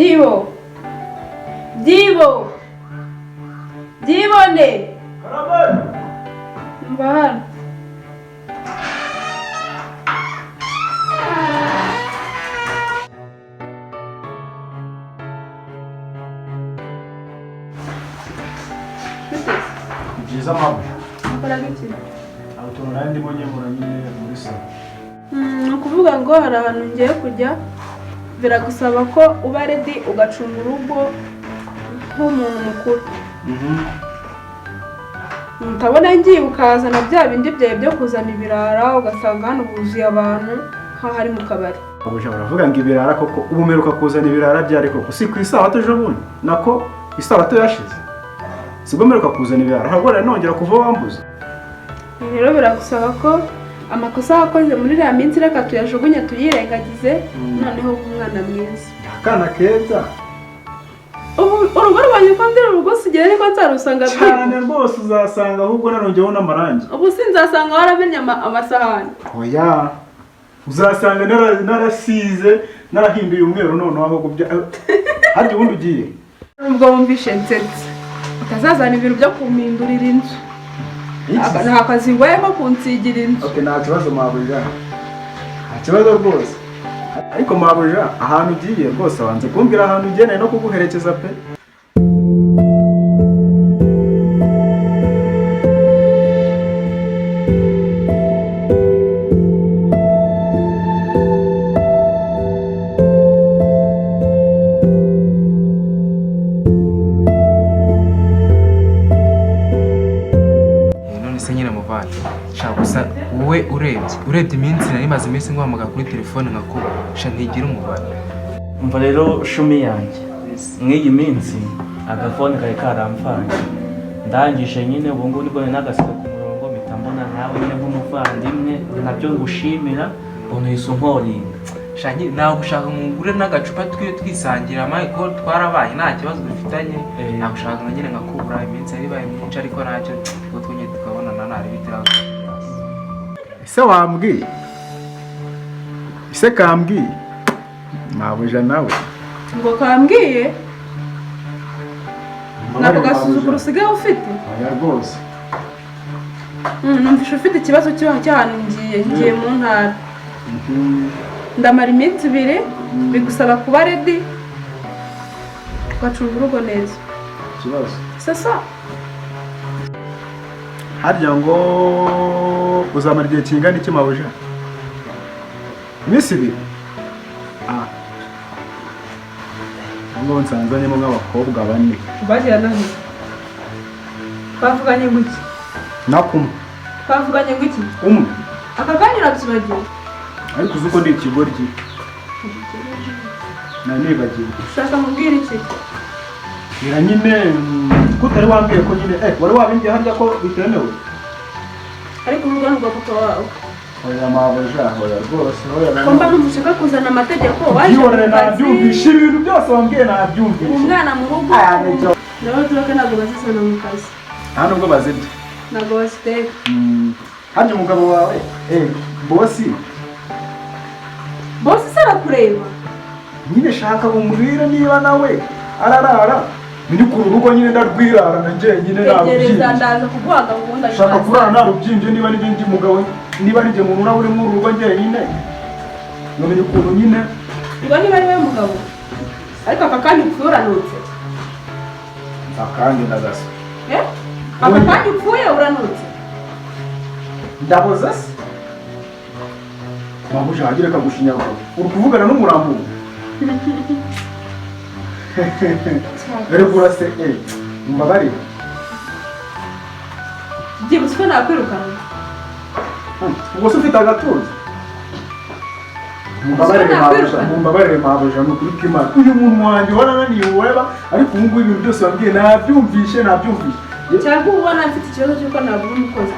Divo. Divone. Karabel. Mbahana. Byiza mama. Akora giki? Auto nandi mbonye muranyine muri salo. Kuvuga ngo hari ahantu ngiye kujya biragusaba ko uba ready ugacunga urugo nk'umuntu mukuru. Utabona ngiye ukazana bya bindi byawe byo kuzana ibirara ugasanga hano buzuye abantu nkaho ari mu kabari. Abuje baravuga ngo ibirara koko ubumeruka kuzana ibirara byari koko si ku isabato ejo bundi nako isabato yashize. Sigomeruka kuzana ibirara ahagora nongera kuva wambuza. Rero biragusaba ko amakosa wakoze muri ya minsi reka tuyajugunye tuyirengagize noneho umwana mwiza. Akana keza. Urugo rwanjye ko ndira urugo sigera ariko nzarusanga cyane rwose uzasanga ahubwo narongeho n'amarangi. Ubu sinzasanga warabennye amasahani. Oya. Uzasanga narasize narahinduye umweru none aho gubya. Hadi ubundi ugiye. Ubwo wumvishe nsetse. Utazazana ibintu byo kumindurira inzu. Nta kazi ngwemo kunsigira inzu. Okay, nta kibazo mabuja. Nta kibazo rwose. Ariko mabuja ahantu ugiye rwose wanze kumbwira ahantu ugeneye no kuguherekeza pe. Gusa wowe urebye iminsi nari maze iminsi ngwamaga kuri telefone nkako ntigira umubare. Umva rero shumi yanjye nk'iyi minsi agafone kari karamfanye ndangije nyine ubu ngubu nibwo nagasiga ku murongo mpita mbona nawe nyine nk'umuvandimwe nabyo ngushimira ubona uhise unkoringa. Shangi nawe ushaka ngure n'agacupa twisangira Michael twarabaye nta kibazo dufitanye nagushaka nyine nkakubura iminsi ari baye myinshi ariko ntacyo ngo twonye tukabonana nari bitira. Ese wambwiye? Ese kambwiye? Mabuja nawe. Ngo kambwiye? Nako gasuzuguro usigaye ufite? Oya rwose. Numvishe ufite ikibazo cy'ahantu ngiye mu ntara. Ndamara iminsi 2 bigusaba kuba ready ugacunga urugo neza. Ikibazo. Sasa harya ngo uzamara igihe kingana iki mabuja? Iminsi 2? Ngo nsanzanyemo nk'abakobwa 4. bagira naho. Bavuganye guki? Nakumwe. Bavuganye guki? Umwe. Akaganyira byibagiwe. Ariko uzuko ndi ikigoryi. Nibagiwe. Ushaka mubwira iki? Bira nyine kutari wambwiye ko nyine wari wabimbye harya ko bitemewe. Ariko urugo rwa papa wawe. Oya mabuja hoya rwose hoya. Komba numushaka kuzana amategeko waje. Yore nabyumvisha ibintu byose wambwiye nabyumvisha. Umwana mu rugo. Nawe turoke ntabwo bazisana mu kazi. Nta nubwo bazibye. Ntabwo baziteka. Harya umugabo wawe bosi. Bosi sara kureba. Nyine shaka umbwire niba nawe ararara. Ndi ku rugo nyine ndarwirara nanje nyine narubyinje. Ndaza kuguhaga ngo ndashaka. Shaka kurara narubyinje niba ni ndi mugabo niba nije mu nura uri mu rugo nje nyine. None ukuntu nyine. Ngo niba ari we mugabo. Ariko akakandi upfuranutse. Akandi ndagasa. Akakandi upfuye uranutse. Ndaboza se. Mabuja hagire kagushinyagura. Uri kuvugana n'umurambo. Rero se mbabari. Byibuswe nakwirukana. Ubwo se ufite agatuza. Mumbabarire mabuja n'ukuri k'Imana. Uyu muntu wanjye warananiye ureba ariko ubu ngubu ibintu byose wambwiye nabyumvishe. Cyangwa ubona mfite ikibazo cy'uko nabura umukozi.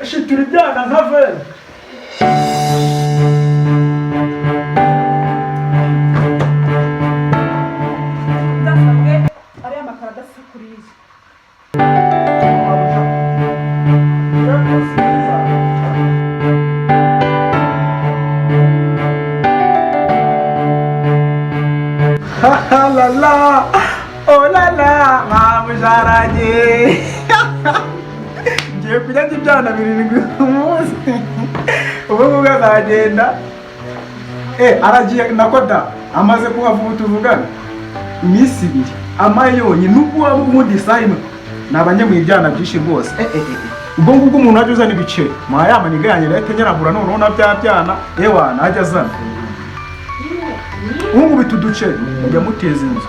Shikirijana nka vere. Ndasabwe ari amakara adasukuriye la la oh la la mamujaranye ngiye kujya ibyana 7 umunsi ubu ngubu azagenda aragiye nakoda amaze kuhavuga tuvugana iminsi 2 amayonye n'ubwo waba ubundi sayima nabanye mu ibyana byinshi rwose ubwo ngubwo umuntu ajya uzana ibiceri mwayama niganye leta nyaragura noneho na byabyana ewa najya azana ubu bituduceri njya muteza inzu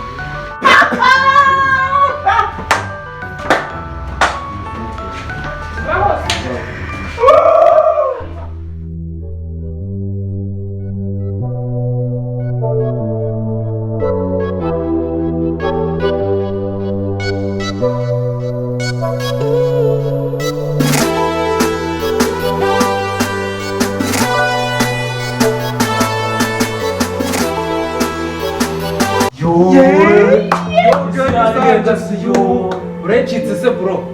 uracitse se bro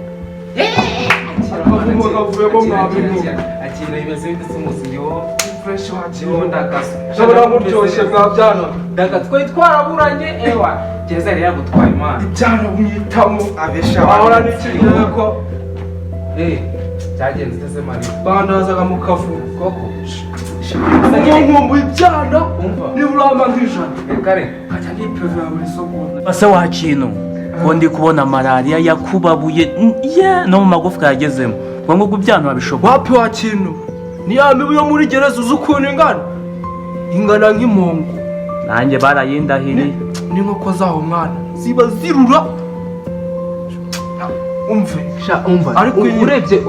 akina ibibazo bidase umunsi yo fresh wacu ndakaso Shobora muryoshye bwa byana twari twaraburanye ewa gereza yari yagutwaye imana ibyana mwitamo abesha wahora n'ikigira ko cyagenze se mari bandazaga mu kavu koko nkumbuye ibyana nibura nk'ijana kare nkajya nipevera buri segonda ase wa kintu ko ndi kubona malaria yakubabuye no mu magufwa yagezemo ngo ngo byano babishobora wapi wa kintu ni ya mibu yo muri gereza uzi ukuntu ingana nk'impongo nanjye barayindahiriye n'inkoko zaho mwana ziba zirura umve ariko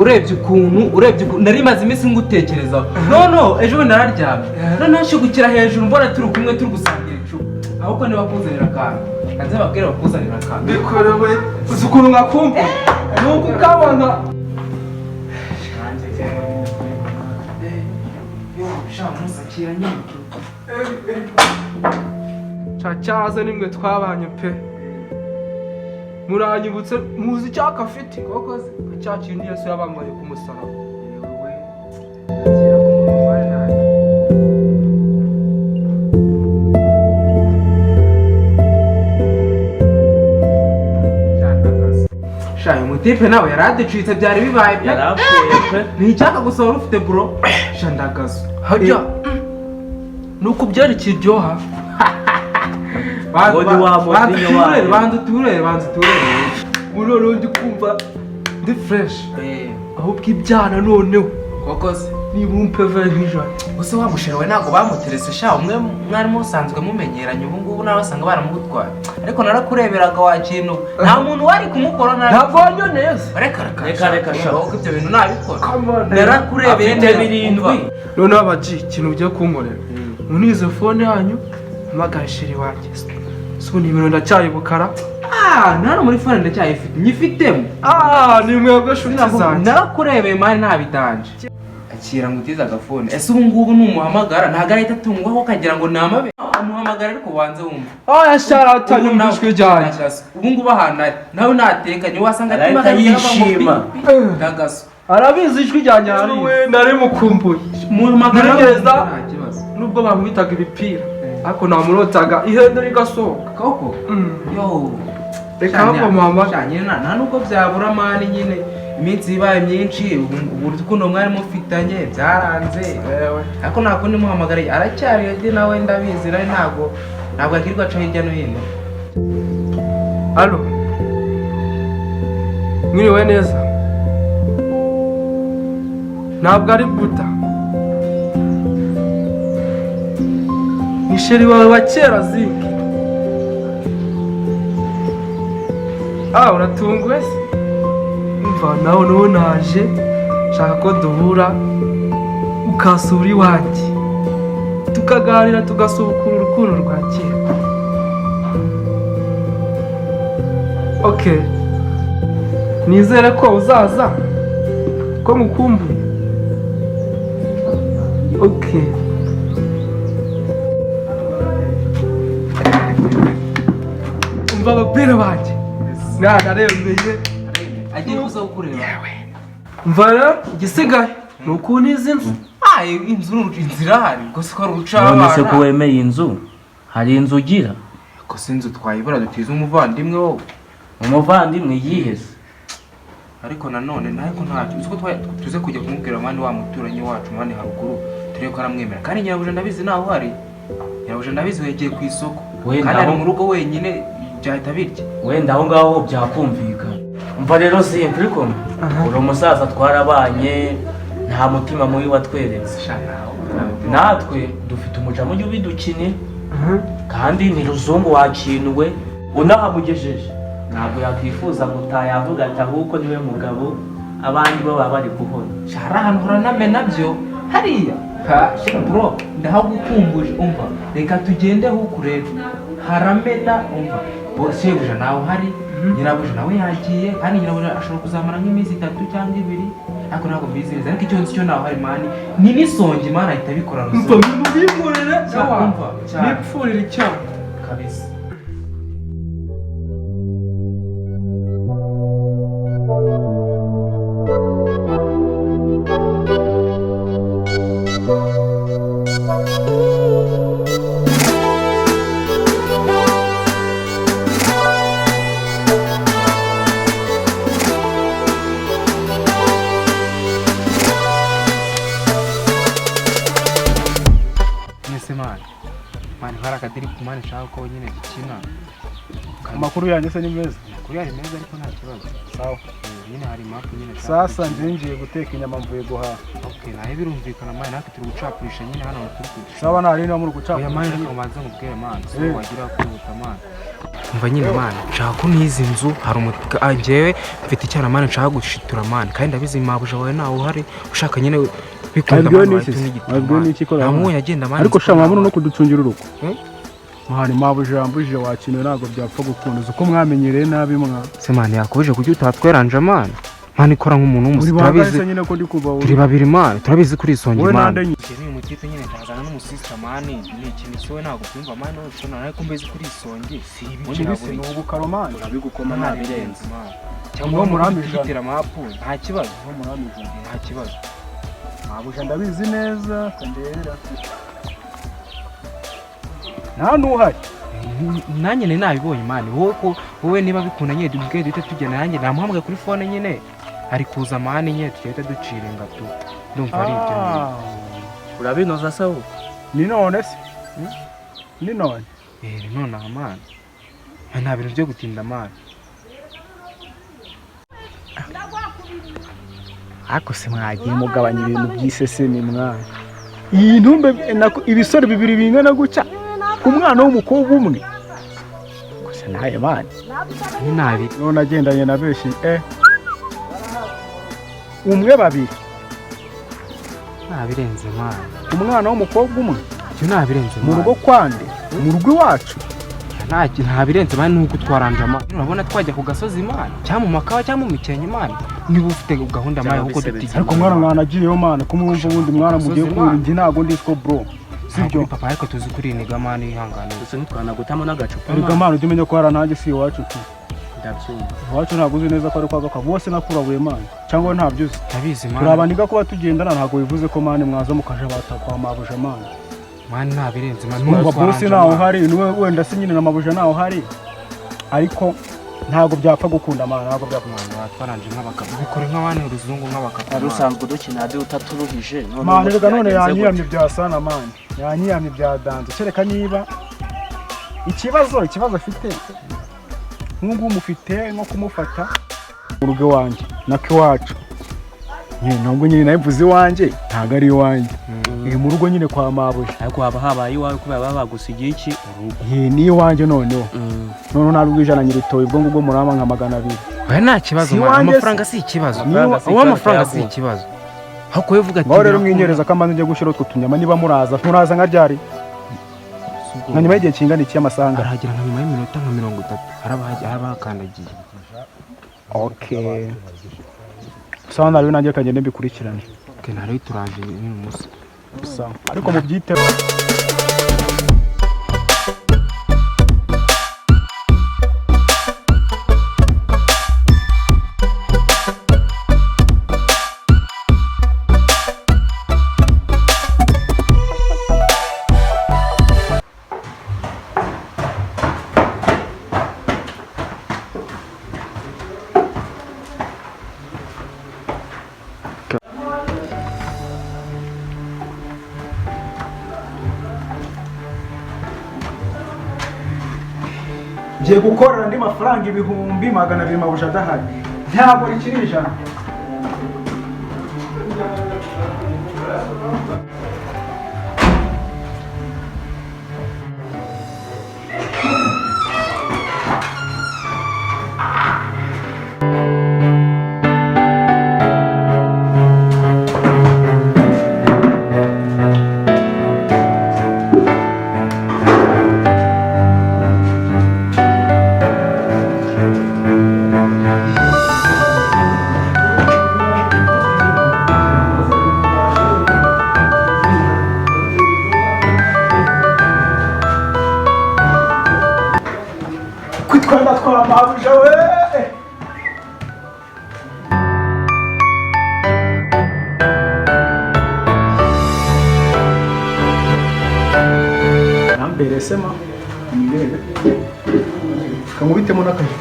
urebye ukuntu nari maze iminsi ngutekerezaho no ejo bundi nararyamye noneho nshigukira hejuru mbona turi kumwe turi gusangira icupa ahubwo niba kuzanira akantu kanze babwire bakuzanira akantu bikorewe uzi ukuntu ngakumbuye nuko ukabona cyaze nimwe twabanye pe muranyibutse muzi icyaka afite koko cya kindi Yesu yabambariye ku musaraba shayo mutipe nawe yaraducitse byari bibaye yarapfuye pe ni icyaka gusa wari ufite bro shandagazo harya nuko byari kiryoha banza uturere noneho ndi kumva ndi fresh ahubwo ibyana noneho koko se niba umpevera nk'ijana gusa wa mushero we ntabwo bamuterese sha umwe mwari musanzwe mumenyeranye ubu ngubu nawe basanga baramugutwaye ariko narakureberaga wa kintu nta muntu wari kumukora ntabwo wanyoneza reka sha ahubwo ibyo bintu nabikora narakurebeye afite 7 noneho abaji ikintu ugiye kunkorera munize fone yanyu mpamagaye sheri wanjye so nimero ndacyayibukara nari muri fone ndacyayifite nyifitemo ni mwebwe nshuti zanjye narakurebeye mani ntabidanje akira ngo utize agafone ese ubu ngubu numuhamagara ntabwo arahita atungwaho ukagira ngo ni amabe amuhamagara ariko ubanze wumva yasharatanye mu ijwi ryanjye ubu ngubu ahantu ari nawe natekanye wasanga arahita yishima ndagaso arabizi ijwi ryanjye nari mukumbuye muhamagara neza nubwo bamwitaga ibipira ariko namurotaga ihene rigasohoka koko yo reka bamuhamagara nta nubwo byabura mani nyine iminsi ibaye myinshi ubu urukundo mwari mufitanye byaranze ariko nta kundi muhamagara aracyari yedi nawe ndabizi nawe ntabwo akirirwa aca hirya no hino alo mwiriwe neza ntabwo ari buta ni sheri wawe wa kera zingi uratunguwe se umva nawe n'uwo naje nshaka ko duhura ukasura iwanjye tukaganira tugasubukura urukundo rwa kera okay nizere ko uzaza ko mukumbuye okay umva ababwire banjye naremeye agiye kuza kukureba umva rero igisigaye ni ukuntu izi nzu inzu irahari gusa ko ari none se ko wemeye inzu hari inzu ugira ko sinzi twayibura dutize umuvandimwe wowe. umuvandimwe yiheze. Ariko nanone ntako ntacyo uzi ko tuze kujya kumubwira mani wa muturanyi wacu mani haruguru turebe ko aramwemera kandi nyirabuja ndabizi naho hari nyirabuja ndabizi yagiye ku isoko kandi ari mu rugo wenyine byahita birya wenda aho ngaho byakumvikana. Umva rero simple kumwe uri umusaza twarabanye nta mutima mubi watweretse. Natwe dufite umuja mujye ubidukine kandi ni ruzungu wakinwe unahamugejeje ntabwo yakwifuza gutaha yavuga ati ahubwo niwe mugabo abandi bo baba bari kuhona. shara ahantu huraname nabyo hariya bro ndahagukumbuje umva reka tugende huku rero haramena umva shebuja nawe hari nyirabuja nawe yagiye kandi nyirabuja ashobora kuzamara nk'iminsi 3 cyangwa 2 ariko ntabwo mbizi neza ariko icyo nzi cyo nawe hari mani ni n'isongi imana ahita abikora umva mubikorere umva nipfurire icyaha kabisa. Mani hari akadiri ku mani nshaka ko nyine dukina. Amakuru yanjye se ni meza? Kuri ari meza ariko nta kibazo. Sawa. Nyine hari map nyine. Sasa nzingiye guteka inyama mvuye guhaha. Okay, nahe birumvikana mani natwe turi gucapurisha nyine hano turi kwigisha. Sawa nari no muri gucapurisha. Oya mani reka umanze ngubwire mani. So wagira kwihuta mani. Umva nyine mani nshaka ko nizi nzu hari njyewe mfite icyana mani nshaka gushitura mani kandi ndabizi mabuja wawe nawe uhari ushaka nyine bikunda mani wabwiwe n'iki ko namu yagenda mani ariko shama muno no kuducungira uruko mahani mabuja yambujije wakinwe ntabwo byapfa gukunduza uko mwamenyereye nabi mwa se mani yakubije kujya utatweranje mani mani ikora nk'umuntu w'umusi turabizi nyine ko ndi kuva turi babiri mani turabizi kuri isongi mani ni umutipe nyine ndazana n'umusista mani ni ikintu cyo ntabwo twumva mani ushobora ariko mbeze kuri isongi si ibiki ni ubukaro mani urabigukoma nabirenze cyangwa murambije gitira mapu nta kibazo nta kibazo mabuja ndabizi neza kandera nta nuhari nanjye ne nabibonye mani wowe niba bikunda nyine dubwiye duhita tugenda nanjye namuhamagaye kuri phone nyine ari kuza mani nyine tugahita duciringa tu ndumva ari ibyo urabinoza sawa ni none se ni none none mani nta bintu byo gutinda mani ako se mwagiye mugabanya ibintu by'isesemi mwana iyi ntumbe ibisore bibiri bingana guca ku mwana w'umukobwa umwe gusa naye mani ni nabi none agendanye na benshi umwe babiri nabirenze mani umwana w'umukobwa umwe cyo nabirenze mu rugo kwande mu rugo iwacu nta birenze mani nuko twaranje mani urabona twajya ku gasozi mani cyangwa mu makawa cyangwa mu mikenke mani niba ufite gahunda mani uko dutigira ariko mwana mwanagiyeyo mani ko mwumva ubundi mwana mugiye kurira njye ntago ndiswo bro sibyo papa ariko tuzi kuri niga mani ihangane gusa ntitwanagutamo n'agacupa ariko mani ujye umenya ko hari nanjye si iwacu tu ndabyumva iwacu ntabwo uzi neza ko ari kwa gakwa bose nakurabuye mani cyangwa ntabyo uzi ndabizi mani turabaniga kuba tugendana ntabwo bivuze ko mani mwaza mukaje batakwa mabuja mani mani nabirenze mani numva bosi naho hari niwe wenda se nyine na mabuja naho hari ariko ntabwo byapfa gukunda mani ntabwo byapfa twaranje nk'abakabo bikore nk'abandi uruzungu nk'abakabo ari usanzwe dukina hadi utaturuhije mani rega none yanyiyamye bya sana mani yanyiyamye bya danze kereka niba ikibazo afite nk'ubu mufite nko kumufata mu rugo wanjye nako iwacu ntabwo nyine nabivuze iwanjye ntabwo ari iwanjye mu rugo nyine kwa mabuja ariko haba habaye iwawe kubera baba bagusigiye iki ni iwanjye noneho ntabwo ijana nyiritoye ubwo ngubwo murama nka 200 oya nta kibazo amafaranga si ikibazo amafaranga si ikibazo hako yevuga ati rero mwinyereza kamanze njye gushira utwo tunyama niba muraza nka ryari na nyuma y'igihe kingana iki y'amasanga aragira nka nyuma y'iminota nka 30 arabakandagiye okay sawa nari nanjye kagende mbikurikirane nari turanje n'umunsi sawa ariko mu byitero ngiye gukorera andi mafaranga 200 mabuja adahari ntabwo rikiri ijana. Kwitwara twa mabuja we. Nambere sema. Mbere. Kamubitemo n'akaje.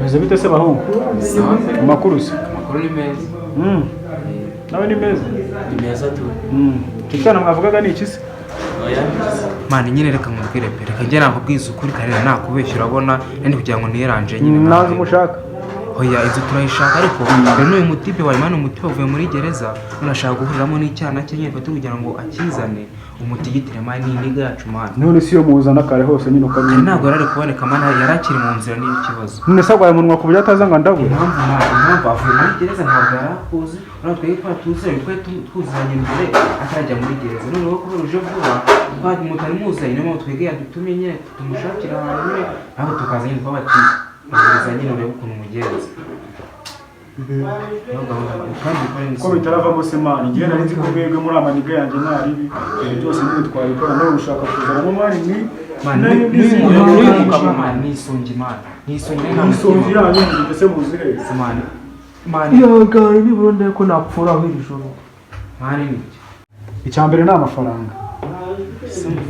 Meze bite se bahungu? Amakuru se? Amakuru ni meza. Nawe ni meza? Ni meza tu. Kitana mwavugaga ni iki se? Mani nyine reka nkubwire pe, reka njye nakubwiza ukuri karera nakubeshya urabona ndi kugira ngo niranje nyine. Nazi mushaka. Oya inzu turayishaka ariko rero uyu mutipe wa Imana umutipe uvuye muri gereza unashaka guhuriramo n'icyana cye nyine fata kugira ngo akizane umutigitire mani niga yacu mani. None si yo muzana kare hose nyine ukabi. Ntabwo yari kuboneka mani yarakiri mu nzira niyo kibazo. None sagwaye munwa ku buryo ataza ngo ndabure. Impamvu avuye muri gereza ntabwo yarakuzi urabona twari twatuzanye twari tuzanye imbere atarajya muri gereza none wowe kubera uje vuba twari mutari muzanye niyo mpamvu twegeye dutumye nyine tumushakira ahantu nyine ntabwo tukaza nyine twabati gereza nyine urebe ukuntu umugenza. Ko bitaravamo se mani ngiye nari nzi ko bwebwe muri amaniga yanjye naribi byose nyine twabikora no ushaka kuzana mani ni nisongi yanyu ndetse muzire mani yagari niburonde ko napfura aho iri joro mani ni icyambere ni amafaranga.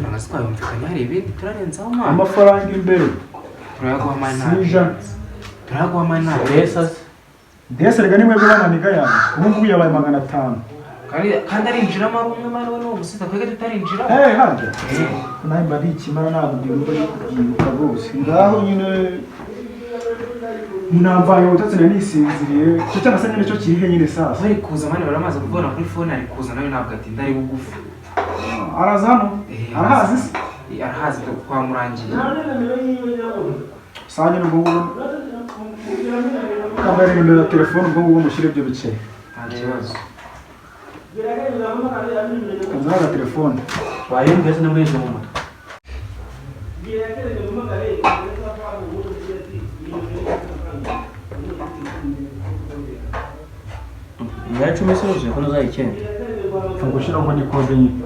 amafaranga twayumvikanye hari ibindi turarenzaho mani Amafaranga imbere turayaguha mani turayaguha mani Pesa Dese rega nimwe bwa maniga yanyu ubu ngubu yabaye 500. kandi arinjiramo ari umwe mani we n'uwo musita twebwe tutarinjiramo. Harya nawe mba ndikimara ntabwo ndibuka rwose ngaho nyine nambaye ubutatsi nari nisinziriye cyo cyangwa se nyine cyo kirihe nyine sasa bari kuza mani baramaze kuvuna kuri fone ari kuza nawe ntabwo atinda ari bugufi. araza hano arahazi se arahazi kwa Murangiye. saa nyine ubwo ngubwo kamera nimero ya telefone ubwo ngubwo mushyire ibyo biceri nta kibazo. kanzana aga telefone wayumva se n'amwejo mu mutwe. Ya 10 soje ko uzayikenda. gushyiraho ngo ni kode nyine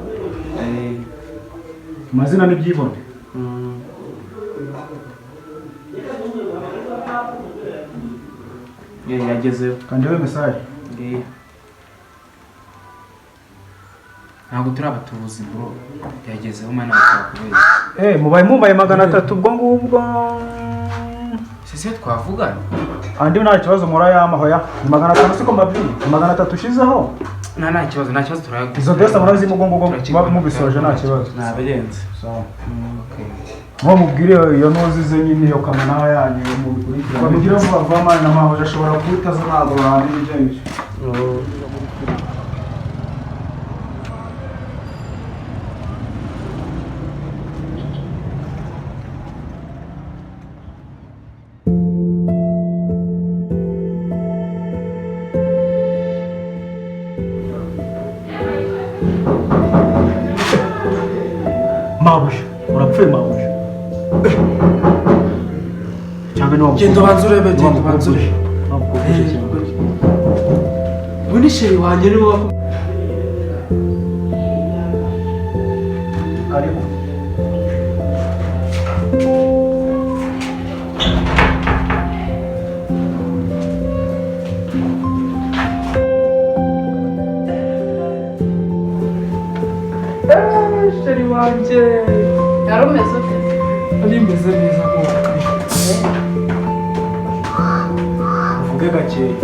amazina n'ibyibone yagezeho kandi we mesaje ntabwo turi abatubuzi bro yagezeho mani bakubeshya. mubaye mumbaye 300 ubwo ngubwo sisi twavugana andi nta kibazo murayamaho ya 500 siko mbabwiye 300 ushizeho nta kibazo turayaguha. izo desa murazi mu gongo mubisoje nta kibazo nabirenze. sawa mwo mubwire iyo nozize nyine yo kamana yanyu mu bikurikira bamugira vuba vuba mani na mama ashobora kuitaza ntabwo bandi ibyo mabuja urapfuye mabuja cyangwa ni genda ubanze urebe genda ubanze urebe ubu ni sheri wanjye niwe wakuye. karibu sheri wanjye yari umeze ute? ari meze neza nk'uko uvuge gakeya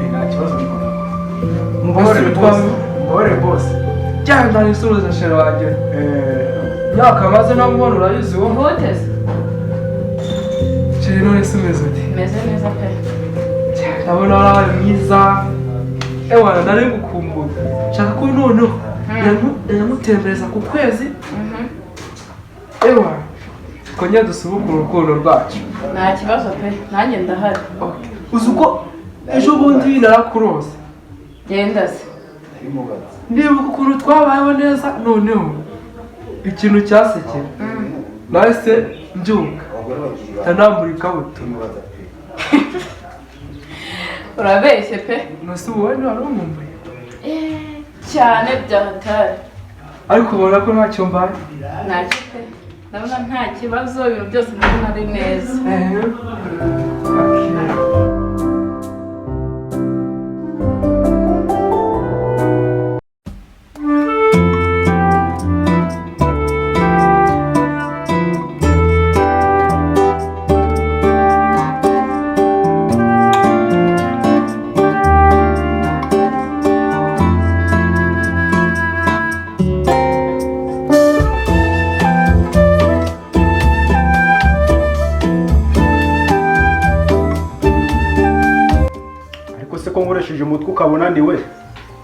nta kibazo mbona mubabare bose cyangwa nisubiza sheri wanjye myaka maze namubona urayizi wowe Ntuteze? sheri none se umeze ute? Meze neza pe. ndabona warabaye mwiza ewana nari gukumbura nshaka ko noneho yamutembereza ku kwezi ewa twongere dusubukure urukundo rwacu. Nta kibazo pe, nanjye ndahari. uzi uko ejo bundi narakurose Genda se. ndibuka ukuntu twabayeho neza noneho ikintu cyasekera nahise mbyuka ntanambura ikabutura. Urabeshye pe. nose ubu wowe ntiwari umumbuye Cyane byahatari. ariko ubona ko ntacyo mbaye. Ntacyo pe. Ndabona nta kibazo, ibintu byose ndabona ari neza. ko nkoresheje umutwe ukabona ndiwe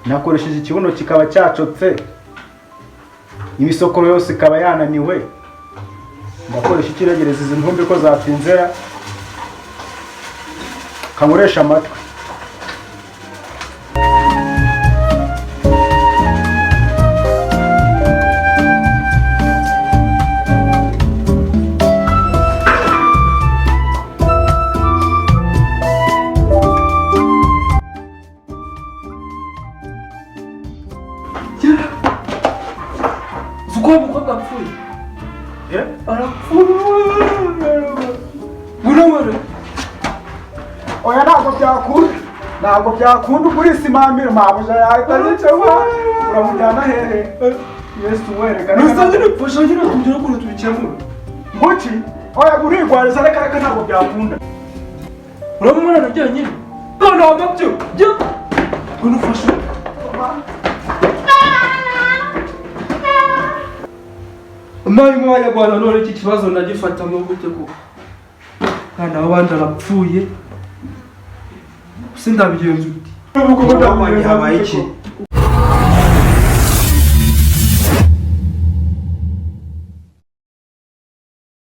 nakoresheje ikibuno kikaba cyacotse imisokoro yose ikaba yananiwe ndakoresha ikiregereza izi ntumbi ko zatinzera kankoresha amatwi oya ntabwo byakunda kuri simamira mabuja yahita yicawa uramujyana hehe yesu wereka nusangire pfasha nyine kugira ngo tubikemure mbuki oya gurigwariza reka ntabwo byakunda uramubona na byonyine none wamabyo byo ngwino ufashe. Amaye umwanya Rwanda none iki kibazo ndagifata mu gute ko kandi abandi arapfuye sindabigenza uti ubu ko ndabaye habaye iki